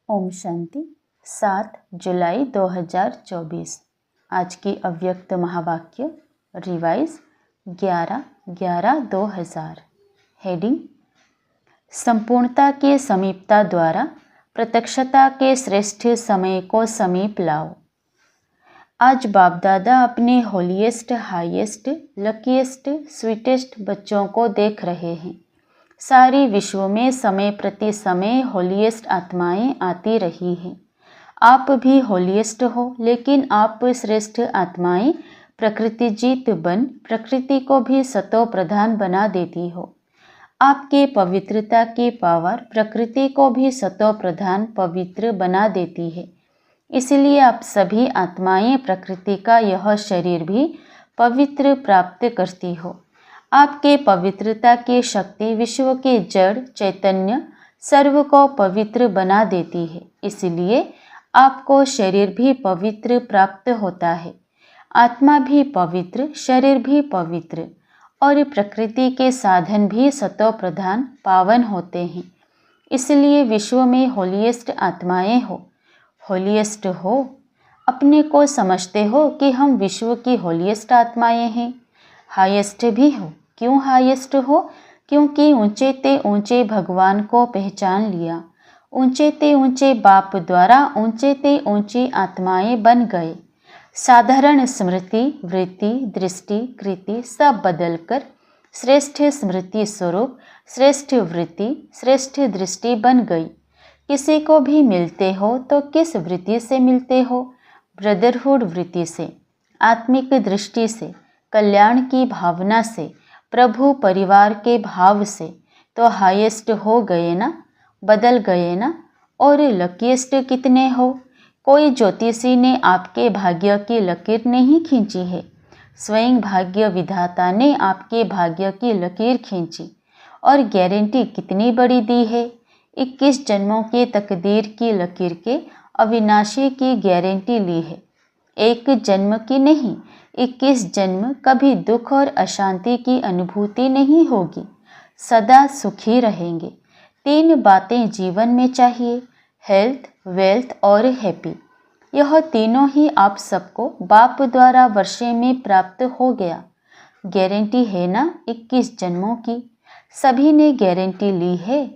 ओम शांति। 7 जुलाई 2024। आज की अव्यक्त महावाक्य रिवाइज 11/11/2000। हेडिंग: संपूर्णता के समीपता द्वारा प्रत्यक्षता के श्रेष्ठ समय को समीप लाओ। आज बाप दादा अपने होलीएस्ट, हाईएस्ट, लकीएस्ट, स्वीटेस्ट बच्चों को देख रहे हैं। सारी विश्व में समय प्रति समय होलीएस्ट आत्माएं आती रही हैं। आप भी होलीएस्ट हो, लेकिन आप श्रेष्ठ आत्माएं प्रकृति जीत बन प्रकृति को भी सतो प्रधान बना देती हो। आपके पवित्रता की पावर प्रकृति को भी सतो प्रधान पवित्र बना देती है। इसलिए आप सभी आत्माएं प्रकृति का यह शरीर भी पवित्र प्राप्त करती हो। आपके पवित्रता की शक्ति विश्व के जड़ चैतन्य सर्व को पवित्र बना देती है। इसलिए आपको शरीर भी पवित्र प्राप्त होता है। आत्मा भी पवित्र, शरीर भी पवित्र और प्रकृति के साधन भी सतो प्रधान पावन होते हैं। इसलिए विश्व में होलीएस्ट आत्माएं हो। होलीएस्ट हो, अपने को समझते हो कि हम विश्व की होलीएस्ट आत्माएं हैं। हाईएस्ट भी हो। क्यों हाईएस्ट हो? क्योंकि ऊंचे ते ऊंचे भगवान को पहचान लिया। ऊंचे ते ऊंचे बाप द्वारा ऊंचे ते ऊंची आत्माएं बन गए। साधारण स्मृति, वृत्ति, दृष्टि, कृति सब बदलकर श्रेष्ठ स्मृति स्वरूप, श्रेष्ठ वृत्ति, श्रेष्ठ दृष्टि बन गई। किसी को भी मिलते हो तो किस वृत्ति से मिलते हो? ब्रदरहुड वृत्ति से, आत्मिक दृष्टि से, कल्याण की भावना से, प्रभु परिवार के भाव से। तो हाईएस्ट हो गए ना, बदल गए ना। और लकीएस्ट कितने हो? कोई ज्योतिषी ने आपके भाग्य की लकीर नहीं खींची है। स्वयं भाग्य विधाता ने आपके भाग्य की लकीर खींची। और गारंटी कितनी बड़ी दी है? 21 जन्मों के तकदीर की लकीर के अविनाशी की गारंटी ली है। एक जन्म की नहीं, 21 जन्म कभी दुख और अशांति की अनुभूति नहीं होगी। सदा सुखी रहेंगे। 3 बातें जीवन में चाहिए: हेल्थ, वेल्थ और हैप्पी। यह तीनों ही आप सबको बाप द्वारा वर्षे में प्राप्त हो गया। गारंटी है ना 21 जन्मों की। सभी ने गारंटी ली है।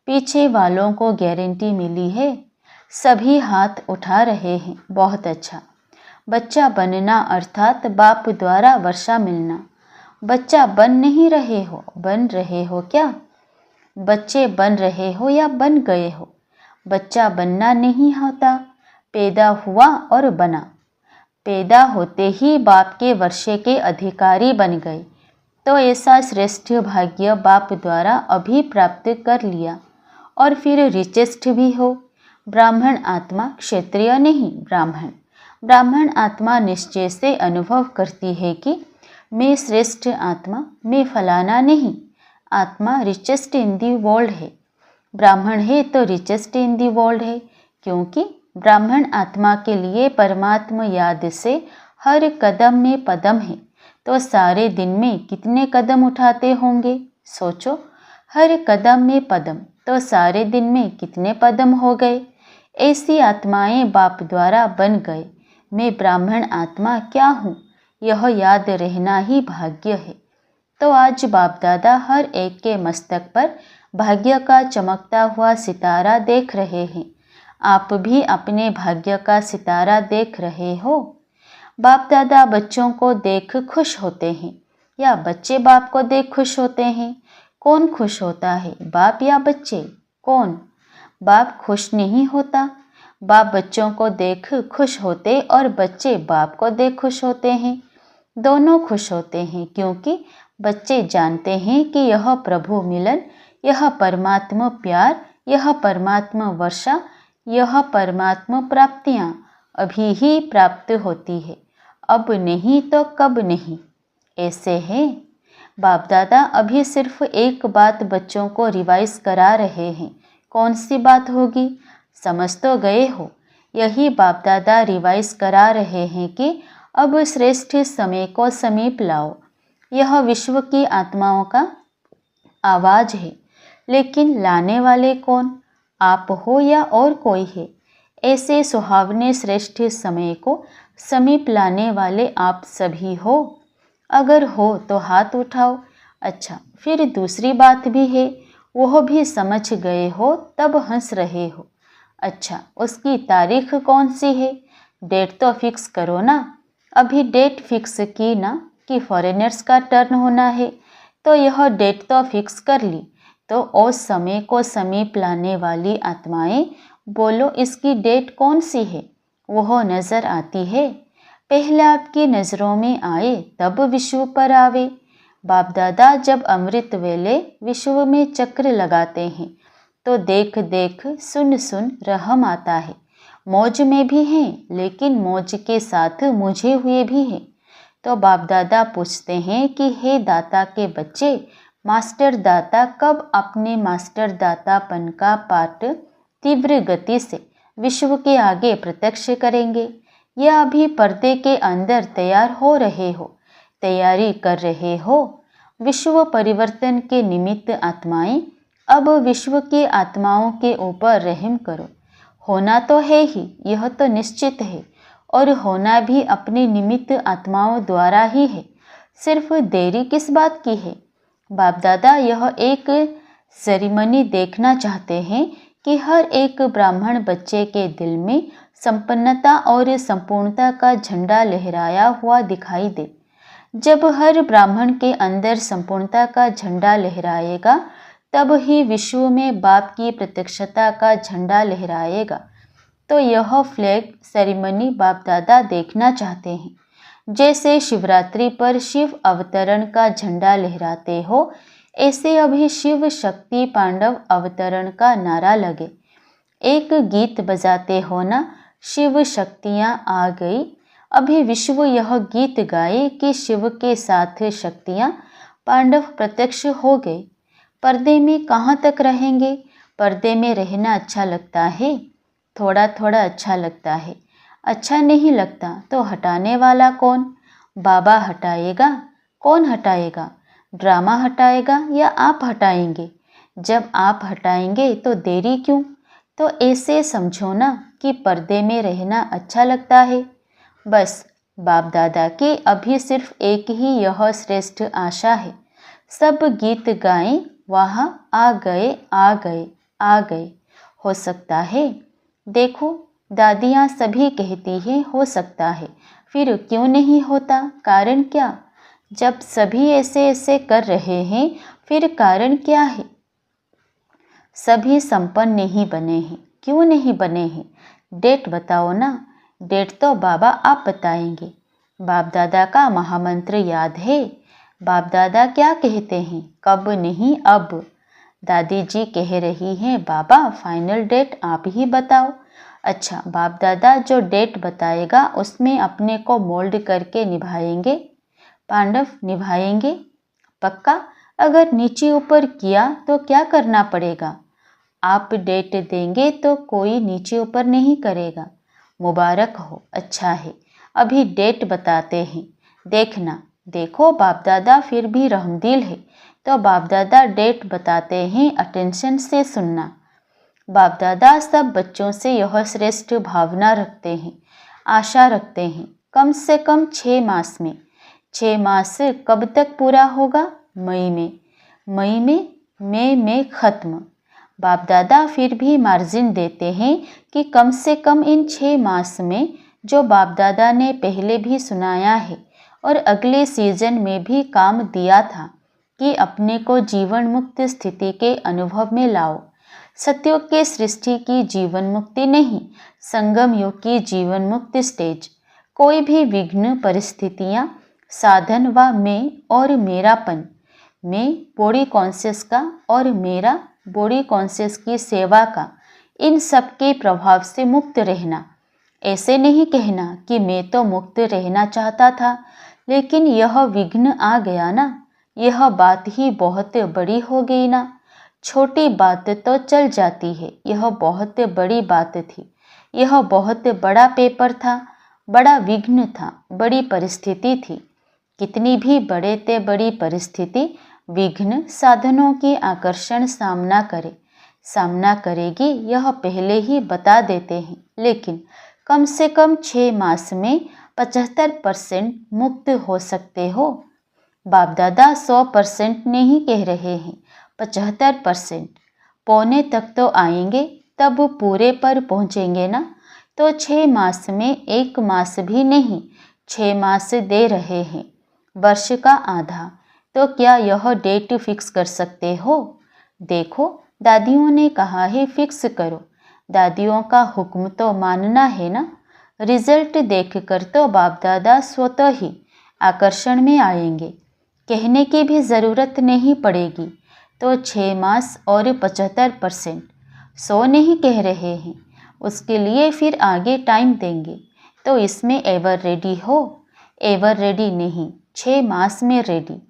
पीछे वालों को गारंटी मिली है। सभी हाथ उठा रहे हैं। बहुत अच्छा। बच्चा बनना अर्थात बाप द्वारा वर्षा मिलना। बच्चा बन नहीं रहे हो, बन रहे हो क्या? बच्चे बन रहे हो या बन गए हो? बच्चा बनना नहीं होता, पैदा हुआ और बना। पैदा होते ही बाप के वर्षे के अधिकारी बन गए। तो ऐसा श्रेष्ठ भाग्य बाप द्वारा अभी प्राप्त कर लिया। और फिर रिचेस्ट भी हो। ब्राह्मण आत्मा, क्षत्रिय नहीं, ब्राह्मण। ब्राह्मण आत्मा निश्चय से अनुभव करती है कि मैं श्रेष्ठ आत्मा, मैं फलाना नहीं। आत्मा रिचेस्ट इन दी वर्ल्ड है। ब्राह्मण है तो रिचेस्ट इन दी वर्ल्ड है, क्योंकि ब्राह्मण आत्मा के लिए परमात्मा याद से हर कदम में पदम है। तो सारे दिन में कितने कदम उठाते होंगे? सोचो, हर कदम में पदम, तो सारे दिन में कितने पदम हो गए? ऐसी आत्माएं बाप द्वारा बन गए। मैं ब्राह्मण आत्मा क्या हूँ, यह याद रहना ही भाग्य है। तो आज बाप दादा हर एक के मस्तक पर भाग्य का चमकता हुआ सितारा देख रहे हैं। आप भी अपने भाग्य का सितारा देख रहे हो। बाप दादा बच्चों को देख खुश होते हैं या बच्चे बाप को देख खुश होते हैं? कौन खुश होता है, बाप या बच्चे? कौन? बाप खुश नहीं होता। बाप बच्चों को देख खुश होते और बच्चे बाप को देख खुश होते हैं। दोनों खुश होते हैं, क्योंकि बच्चे जानते हैं कि यह प्रभु मिलन, यह परमात्मा प्यार, यह परमात्मा वर्षा, यह परमात्मा प्राप्तियाँ अभी ही प्राप्त होती है। अब नहीं तो कब नहीं, ऐसे है। बाप दादा अभी सिर्फ एक बात बच्चों को रिवाइज करा रहे हैं। कौन सी बात होगी? समझ तो गए हो। यही बाप दादा रिवाइज करा रहे हैं कि अब श्रेष्ठ समय को समीप लाओ। यह विश्व की आत्माओं का आवाज है, लेकिन लाने वाले कौन? आप हो या और कोई है, ऐसे सुहावने श्रेष्ठ समय को समीप लाने वाले आप सभी हो? अगर हो तो हाथ उठाओ। अच्छा, फिर दूसरी बात भी है, वह भी समझ गए हो तब हंस रहे हो। अच्छा, उसकी तारीख कौन सी है? डेट तो फिक्स करो ना। अभी डेट फिक्स की ना कि फॉरेनर्स का टर्न होना है, तो यह डेट तो फिक्स कर ली। तो उस समय को समीप लाने वाली आत्माएं, बोलो इसकी डेट कौन सी है? वह नज़र आती है। पहले आपकी नज़रों में आए तब विश्व पर आवे। बाप दादा जब अमृत वेले विश्व में चक्र लगाते हैं तो देख देख सुन सुन रहम आता है। मौज में भी हैं, लेकिन मौज के साथ मुझे हुए भी हैं। तो बाप दादा पूछते हैं कि हे दाता के बच्चे, मास्टर दाता कब अपने मास्टर दातापन का पाठ तीव्र गति से विश्व के आगे प्रत्यक्ष करेंगे, या अभी पर्दे के अंदर तैयार हो रहे हो, तैयारी कर रहे हो? विश्व परिवर्तन के निमित्त आत्माएं, अब विश्व की आत्माओं के ऊपर रहम करो। होना तो है ही, यह तो निश्चित है, और होना भी अपने निमित्त आत्माओं द्वारा ही है। सिर्फ देरी किस बात की है? बाप दादा यह एक सेरेमनी देखना चाहते हैं कि हर एक ब्राह्मण बच्चे के दिल में संपन्नता और संपूर्णता का झंडा लहराया हुआ दिखाई दे। जब हर ब्राह्मण के अंदर संपूर्णता का झंडा लहराएगा, तब ही विश्व में बाप की प्रत्यक्षता का झंडा लहराएगा। तो यह फ्लैग सेरेमनी बाप दादा देखना चाहते हैं। जैसे शिवरात्रि पर शिव अवतरण का झंडा लहराते हो, ऐसे अभी शिव शक्ति पांडव अवतरण का नारा लगे। एक गीत बजाते हो ना, शिव शक्तियाँ आ गई। अभी विश्व यह गीत गाए कि शिव के साथ शक्तियाँ पांडव प्रत्यक्ष हो गए। पर्दे में कहाँ तक रहेंगे? पर्दे में रहना अच्छा लगता है, थोड़ा थोड़ा अच्छा लगता है। अच्छा नहीं लगता तो हटाने वाला कौन? बाबा हटाएगा। कौन हटाएगा? ड्रामा हटाएगा या आप हटाएंगे? जब आप हटाएंगे तो देरी क्यों? तो ऐसे समझो ना कि पर्दे में रहना अच्छा लगता है। बस बाप दादा की अभी सिर्फ एक ही यह श्रेष्ठ आशा है, सब गीत गाएं, वहाँ आ गए आ गए आ गए। हो सकता है, देखो दादियाँ सभी कहती हैं हो सकता है, फिर क्यों नहीं होता? कारण क्या? जब सभी ऐसे ऐसे कर रहे हैं, फिर कारण क्या है? सभी संपन्न नहीं बने हैं। क्यों नहीं बने हैं? डेट बताओ ना। डेट तो बाबा आप बताएंगे। बाप दादा का महामंत्र याद है? बाप दादा क्या कहते हैं? कब नहीं अब। दादी जी कह रही हैं बाबा फाइनल डेट आप ही बताओ। अच्छा, बाप दादा जो डेट बताएगा उसमें अपने को मोल्ड करके निभाएंगे। पांडव निभाएंगे पक्का? अगर नीचे ऊपर किया तो क्या करना पड़ेगा? आप डेट देंगे तो कोई नीचे ऊपर नहीं करेगा। मुबारक हो, अच्छा है। अभी डेट बताते हैं, देखना। देखो बाप दादा फिर भी रहमदिल है, तो बाप दादा डेट बताते हैं, अटेंशन से सुनना। बाप दादा सब बच्चों से यह श्रेष्ठ भावना रखते हैं, आशा रखते हैं। कम से कम 6 मास में। 6 मास कब तक पूरा होगा? मई में। मई में ख़त्म। बाप दादा फिर भी मार्जिन देते हैं कि कम से कम इन 6 मास में जो बाप दादा ने पहले भी सुनाया है और अगले सीजन में भी काम दिया था कि अपने को जीवन मुक्त स्थिति के अनुभव में लाओ। सतयुग के सृष्टि की जीवन मुक्ति नहीं, संगम युग की जीवन मुक्त स्टेज। कोई भी विघ्न परिस्थितियाँ, साधन व मैं और मेरापन, मैं बॉडी कॉन्शियस का और मेरा बॉडी कॉन्शियस की सेवा का, इन सब के प्रभाव से मुक्त रहना। ऐसे नहीं कहना कि मैं तो मुक्त रहना चाहता था लेकिन यह विघ्न आ गया ना, यह बात ही बहुत बड़ी हो गई ना। छोटी बात तो चल जाती है, यह बहुत बड़ी बात थी। यह बहुत बड़ा पेपर था, बड़ा विघ्न था, बड़ी परिस्थिति थी। कितनी भी बड़े ते बड़ी परिस्थिति विघ्न साधनों की आकर्षण सामना करे सामना करेगी यह पहले ही बता देते हैं, लेकिन कम से कम 6 मास में 75% मुक्त हो सकते हो। बाप दादा 100% नहीं कह रहे हैं, 75%। पौने तक तो आएंगे, तब पूरे पर पहुंचेंगे ना। तो 6 मास में 1 मास भी नहीं, 6 मास दे रहे हैं, वर्ष का आधा। तो क्या यह डेट फिक्स कर सकते हो? देखो, दादियों ने कहा है फिक्स करो। दादियों का हुक्म तो मानना है ना। रिजल्ट देखकर तो बाप दादा स्वतः ही आकर्षण में आएंगे, कहने की भी ज़रूरत नहीं पड़ेगी। तो 6 मास और 75%, 100 नहीं कह रहे हैं, उसके लिए फिर आगे टाइम देंगे। तो इसमें एवर रेडी हो? एवर रेडी नहीं, 6 मास में रेडी।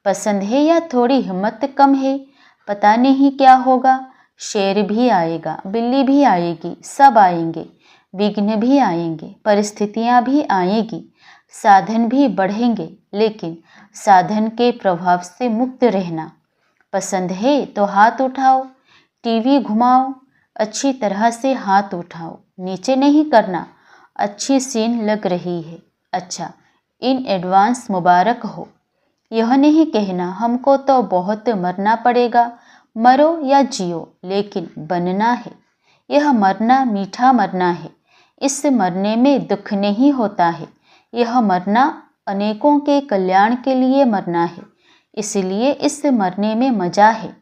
पसंद है या थोड़ी हिम्मत कम है? पता नहीं क्या होगा। शेर भी आएगा, बिल्ली भी आएगी, सब आएंगे। विघ्न भी आएंगे, परिस्थितियां भी आएगी, साधन भी बढ़ेंगे, लेकिन साधन के प्रभाव से मुक्त रहना। पसंद है तो हाथ उठाओ, टीवी घुमाओ, अच्छी तरह से हाथ उठाओ, नीचे नहीं करना। अच्छी सीन लग रही है, अच्छा, इन एडवांस मुबारक हो। यह नहीं कहना हमको तो बहुत मरना पड़ेगा, मरो या जियो, लेकिन बनना है। यह मरना मीठा मरना है, इस मरने में दुख नहीं होता है। यह मरना अनेकों के कल्याण के लिए मरना है, इसलिए इस मरने में मजा है।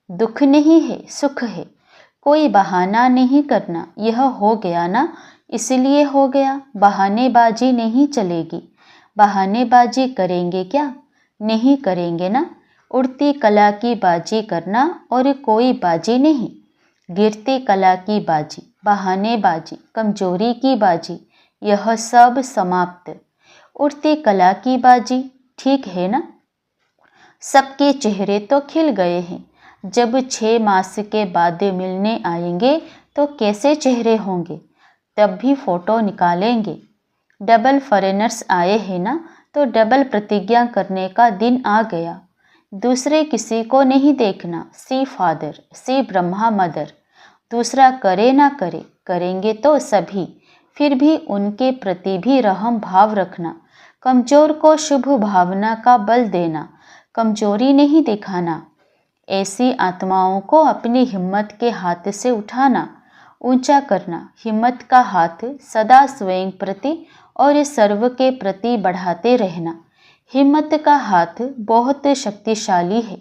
दुख नहीं है, सुख है। कोई बहाना नहीं करना, यह हो गया ना इसलिए हो गया। बहानेबाजी नहीं चलेगी। बहानेबाजी करेंगे क्या? नहीं करेंगे ना। उड़ती कला की बाजी करना और कोई बाजी नहीं। गिरती कला की बाजी, बहानेबाजी, कमजोरी की बाजी, यह सब समाप्त। उड़ती कला की बाजी, ठीक है ना। सबके चेहरे तो खिल गए हैं। जब 6 मास के बाद मिलने आएंगे तो कैसे चेहरे होंगे? तब भी फोटो निकालेंगे। डबल फॉरेनर्स आए हैं ना, तो डबल प्रतिज्ञा करने का दिन आ गया। दूसरे किसी को नहीं देखना, सी फादर, सी ब्रह्मा मदर। दूसरा करे ना करे, करेंगे तो सभी, फिर भी उनके प्रति भी रहम भाव रखना। कमजोर को शुभ भावना का बल देना, कमजोरी नहीं दिखाना। ऐसी आत्माओं को अपनी हिम्मत के हाथ से उठाना, ऊंचा करना। हिम्मत का हाथ सदा स्वयं प्रति और सर्व के प्रति बढ़ाते रहना। हिम्मत का हाथ बहुत शक्तिशाली है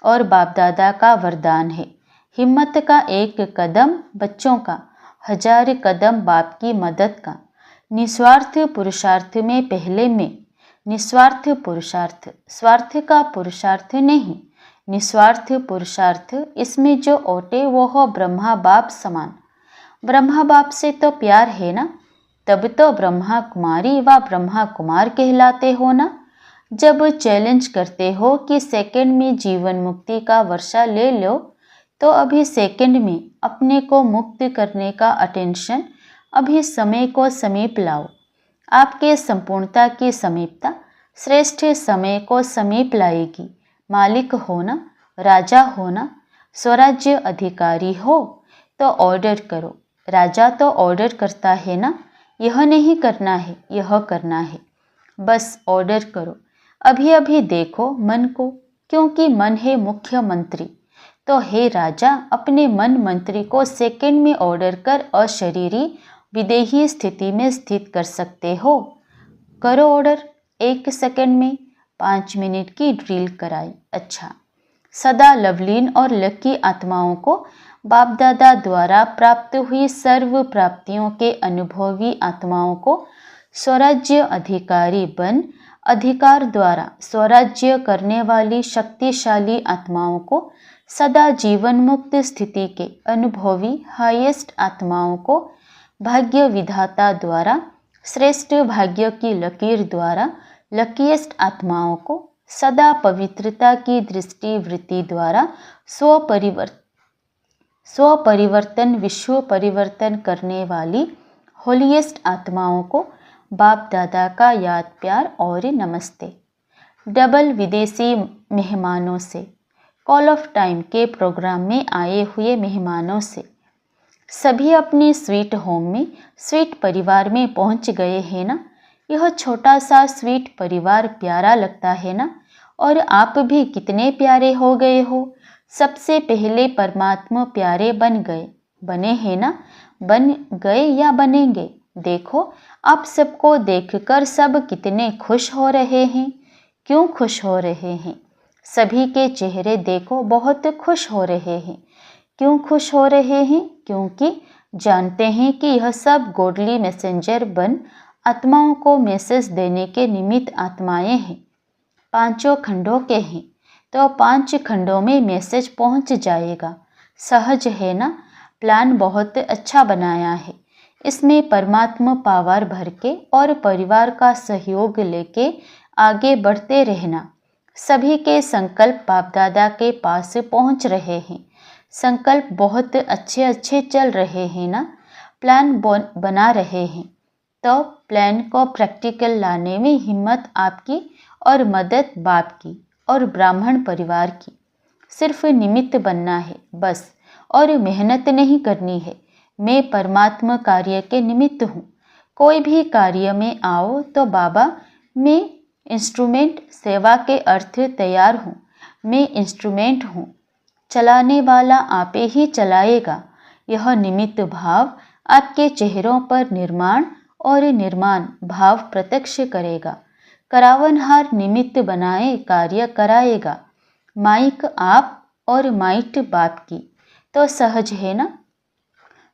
और बाप दादा का वरदान है। हिम्मत का एक कदम बच्चों का, 1000 कदम बाप की मदद का। निस्वार्थ पुरुषार्थ में पहले में, निस्वार्थ पुरुषार्थ, स्वार्थ का पुरुषार्थ नहीं, निस्वार्थ पुरुषार्थ। इसमें जो ओटे वो हो ब्रह्मा बाप समान। ब्रह्मा बाप से तो प्यार है ना, तब तो ब्रह्मा कुमारी व ब्रह्मा कुमार कहलाते हो ना। जब चैलेंज करते हो कि सेकंड में जीवन मुक्ति का वर्षा ले लो, तो अभी सेकंड में अपने को मुक्त करने का अटेंशन, अभी समय को समीप लाओ। आपके संपूर्णता की समीपता श्रेष्ठ समय को समीप लाएगी। मालिक होना, राजा होना, स्वराज्य अधिकारी हो तो ऑर्डर करो। राजा तो ऑर्डर करता है ना, यह नहीं करना है, यह करना है, बस ऑर्डर करो। अभी अभी देखो मन को, क्योंकि मन है मुख्य मंत्री। तो हे राजा, अपने मन मंत्री को सेकंड में ऑर्डर कर अशरीरी विदेही स्थिति में स्थित कर सकते हो। करो ऑर्डर 1 सेकंड में। 5 मिनट की ड्रिल कराई। अच्छा, सदा लवलीन और लकी आत्माओं को बाप दादा द्वारा प्राप्त हुई सर्व प्राप्तियों के अनुभवी आत्माओं को स्वराज्य अधिकारी बन अधिकार द्वारा स्वराज्य करने वाली शक्तिशाली आत्माओं को सदा जीवन मुक्त स्थिति के अनुभवी हाईएस्ट आत्माओं को भाग्य विधाता द्वारा श्रेष्ठ भाग्य की लकीर द्वारा लकीएस्ट आत्माओं को सदा पवित्रता की दृष्टि वृत्ति द्वारा स्वपरिवर्तन विश्व परिवर्तन करने वाली होलीएस्ट आत्माओं को बाप दादा का याद प्यार और नमस्ते। डबल विदेशी मेहमानों से कॉल ऑफ टाइम के प्रोग्राम में आए हुए मेहमानों से। सभी अपने स्वीट होम में, स्वीट परिवार में पहुंच गए हैं ना। यह छोटा सा स्वीट परिवार प्यारा लगता है ना। और आप भी कितने प्यारे हो गए हो। सबसे पहले परमात्मा प्यारे बने हैं ना। बन गए या बनेंगे। देखो, आप सबको देखकर सब कितने खुश हो रहे हैं। क्यों खुश हो रहे हैं? सभी के चेहरे देखो बहुत खुश हो रहे हैं। क्यों खुश हो रहे हैं? क्योंकि जानते हैं कि यह सब गॉडली मैसेंजर बन आत्माओं को मैसेज देने के निमित्त आत्माएं हैं। 5 खंडों के हैं, तो 5 खंडों में मैसेज पहुंच जाएगा। सहज है ना। प्लान बहुत अच्छा बनाया है। इसमें परमात्मा पावर भर के और परिवार का सहयोग लेके आगे बढ़ते रहना। सभी के संकल्प बाप दादा के पास पहुंच रहे हैं। संकल्प बहुत अच्छे अच्छे चल रहे हैं ना। प्लान बना रहे हैं, तो प्लान को प्रैक्टिकल लाने में हिम्मत आपकी और मदद बाप की और ब्राह्मण परिवार की। सिर्फ निमित्त बनना है बस, और मेहनत नहीं करनी है। मैं परमात्मा कार्य के निमित्त हूँ। कोई भी कार्य में आओ तो बाबा, मैं इंस्ट्रूमेंट, सेवा के अर्थ तैयार हूँ। मैं इंस्ट्रूमेंट हूँ, चलाने वाला आपे ही चलाएगा। यह निमित्त भाव आपके चेहरों पर निर्माण और निर्माण भाव प्रत्यक्ष करेगा। करावनहार निमित्त बनाए कार्य कराएगा। माइक आप और माइट बाप की, तो सहज है ना।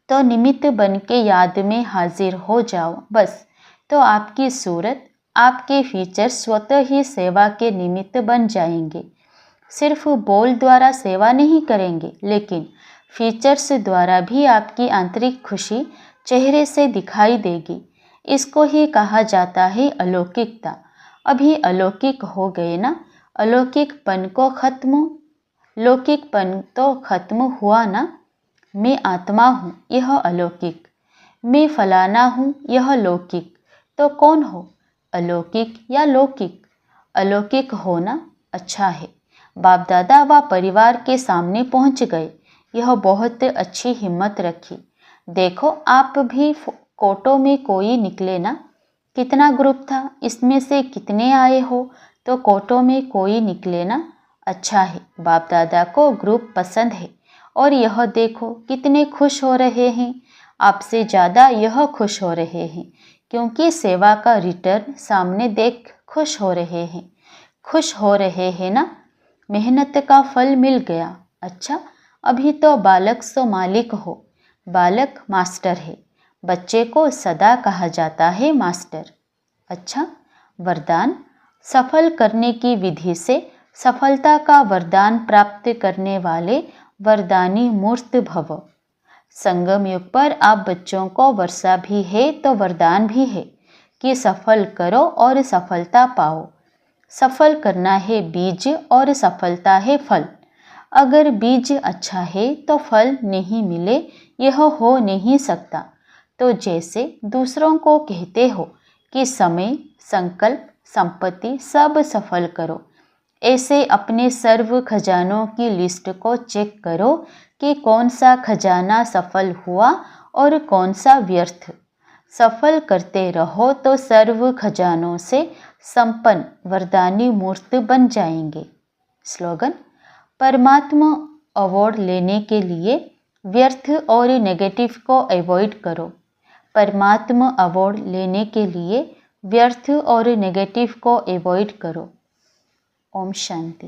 तो निमित्त बन के याद में हाजिर हो जाओ बस, तो आपकी सूरत, आपके फीचर स्वतः ही सेवा के निमित्त बन जाएंगे। सिर्फ बोल द्वारा सेवा नहीं करेंगे, लेकिन फीचर्स द्वारा भी आपकी आंतरिक खुशी चेहरे से दिखाई देगी। इसको ही कहा जाता है अलौकिकता। अभी अलौकिक हो गए ना। अलौकिकपन लौकिकपन तो खत्म हुआ ना। मैं आत्मा हूँ, यह अलौकिक। मैं फलाना हूँ, यह लौकिक। तो कौन हो, अलौकिक या लौकिक? अलौकिक होना अच्छा है। बाप दादा व परिवार के सामने पहुंच गए। यह बहुत अच्छी हिम्मत रखी। देखो, आप भी कोटों में कोई निकले ना। कितना ग्रुप था, इसमें से कितने आए हो, तो कोटों में कोई निकले ना। अच्छा है, बाप दादा को ग्रुप पसंद है। और यह देखो कितने खुश हो रहे हैं। आपसे ज़्यादा यह खुश हो रहे हैं, क्योंकि सेवा का रिटर्न सामने देख खुश हो रहे हैं। खुश हो रहे हैं ना। मेहनत का फल मिल गया। अच्छा, अभी तो बालक सो मालिक हो। बालक मास्टर है। बच्चे को सदा कहा जाता है मास्टर। अच्छा, वरदान। सफल करने की विधि से सफलता का वरदान प्राप्त करने वाले वरदानी मूर्त भव। संगम युग पर आप बच्चों को वर्षा भी है तो वरदान भी है कि सफल करो और सफलता पाओ। सफल करना है बीज और सफलता है फल। अगर बीज अच्छा है तो फल नहीं मिले, यह हो नहीं सकता। तो जैसे दूसरों को कहते हो कि समय, संकल्प, संपत्ति सब सफल करो, ऐसे अपने सर्व खजानों की लिस्ट को चेक करो कि कौन सा खजाना सफल हुआ और कौन सा व्यर्थ। सफल करते रहो तो सर्व खजानों से संपन्न वरदानी मूर्त बन जाएंगे। स्लोगन। परमात्मा अवार्ड लेने के लिए व्यर्थ और नेगेटिव को अवॉइड करो। परमात्मा अवार्ड लेने के लिए व्यर्थ और नेगेटिव को अवॉइड करो। ओम शांति।